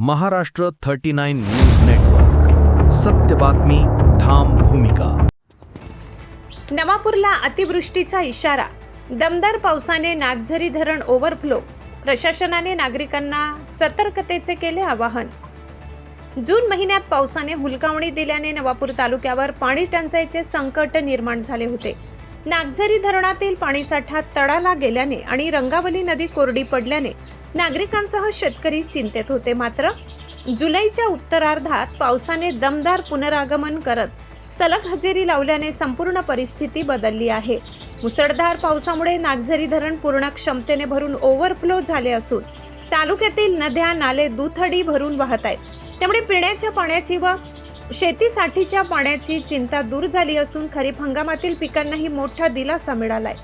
Maharashtra 39 news network, सत्य बातमी, ठाम भूमिका. नवापूरला अतिवृष्टीचा इशारा. दमदार पावसाने नागझरी धरण ओव्हरफ्लो. प्रशासनाने नागरिकांना सतर्कतेचे केले आवाहन. जून महिन्यात पावसाने हुलकावणी दिल्याने नवापूर तालुक्यावर पाणी टंचाईचे संकट निर्माण झाले होते. नागझरी धरणातील पाणीसाठा तडाला गेल्याने आणि रंगावली नदी कोरडी पडल्याने नागरिकांसह शेतकरी चिंतेत होते. मात्र जुलैच्या उत्तरार्धात पावसाने दमदार पुनरागमन करत सलग हजेरी लावल्याने संपूर्ण परिस्थिती बदलली आहे. मुसळधार पावसामुळे नागझरी धरण पूर्ण क्षमतेने भरून ओव्हरफ्लो झाले असून तालुक्यातील नद्या नाले दुथडी भरून वाहत आहेत. त्यामुळे पिण्याच्या पाण्याची व शेतीसाठीच्या पाण्याची चिंता दूर झाली असून खरीप हंगामातील पिकांनाही मोठा दिलासा मिळालाय.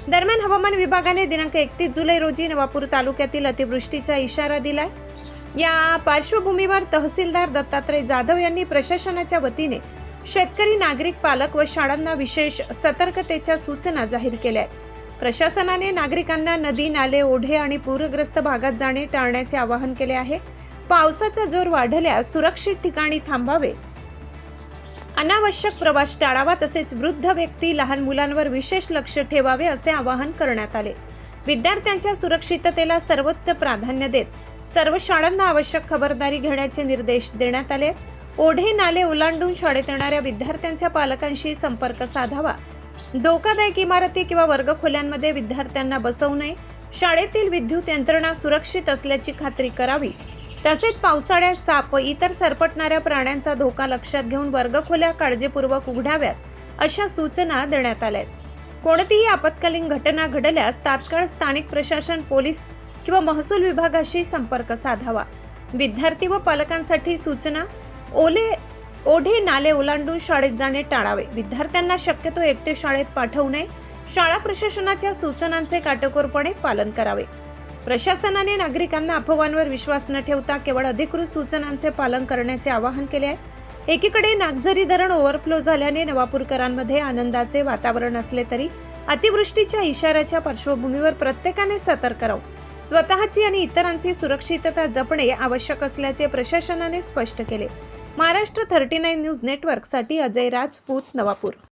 दरम्यान हवामान विभागाने दिनांक 31 जुलै रोजी नवापूर तालुक्यातील अतिवृष्टीचा इशारा दिलाय. या पार्श्वभूमीवर तहसीलदार दत्तात्रय जाधव यांनी प्रशासनाच्या वतीने शेतकरी, नागरिक, पालक व शाळांना विशेष सतर्कतेच्या सूचना जाहीर केल्या आहेत. प्रशासनाने नागरिकांना नदी, नाले, ओढे आणि पूरग्रस्त भागात जाणे टाळण्याचे आवाहन केले आहे. पावसाचा जोर वाढल्यास सुरक्षित ठिकाणी थांबावे, अनावश्यक प्रवास टाळावा, तसेच वृद्ध व्यक्ती, लहान मुलांवर विशेष लक्ष ठेवावे असे आवाहन करण्यात आले. विद्यार्थ्यांच्या सुरक्षिततेला सर्वोच्च प्राधान्य देत सर्व शाळांना आवश्यक खबरदारी घेण्याचे निर्देश देण्यात आले. ओढे, नाले ओलांडून शाळेत येणाऱ्या विद्यार्थ्यांच्या पालकांशी संपर्क साधावा. धोकादायक इमारती किंवा वर्गखोल्यांमध्ये विद्यार्थ्यांना बसवू नये. शाळेतील विद्युत यंत्रणा सुरक्षित असल्याची खात्री करावी. तसेच पावसाळ्यात साप व इतर सरपटणाऱ्या प्राण्यांचा धोका लक्षात घेऊन वर्गखोल्या काळजीपूर्वक उघडाव्यात अशा सूचना देण्यात आल्या आहेत. कोणतीही आपत्कालीन घटना घडल्यास तात्काळ स्थानिक प्रशासन, पोलीस किंवा महसूल विभागाशी संपर्क साधावा. विद्यार्थी व पालकांसाठी सूचना. ओढे, नाले ओलांडून शाळेत जाणे टाळावे. विद्यार्थ्यांना शक्यतो एकटे शाळेत पाठवू नये. शाळा प्रशासनाच्या सूचनांचे काटेकोरपणे पालन करावे. प्रशासनाने नागरिकांना अफवांवर विश्वास न ठेवता केवळ अधिकृत सूचनांचे पालन करण्याचे आवाहन केले आहे. एकीकडे नागझरी धरण ओव्हरफ्लो झाल्याने नवापूरकरांमध्ये आनंदाचे वातावरण असले तरी अतिवृष्टीच्या इशाऱ्याच्या पार्श्वभूमीवर प्रत्येकाने सतर्क राहून स्वतःची आणि इतरांची सुरक्षितता जपणे आवश्यक असल्याचे प्रशासनाने स्पष्ट केले. महाराष्ट्र 39 न्यूज नेटवर्कसाठी अजय राजपूत, नवापूर.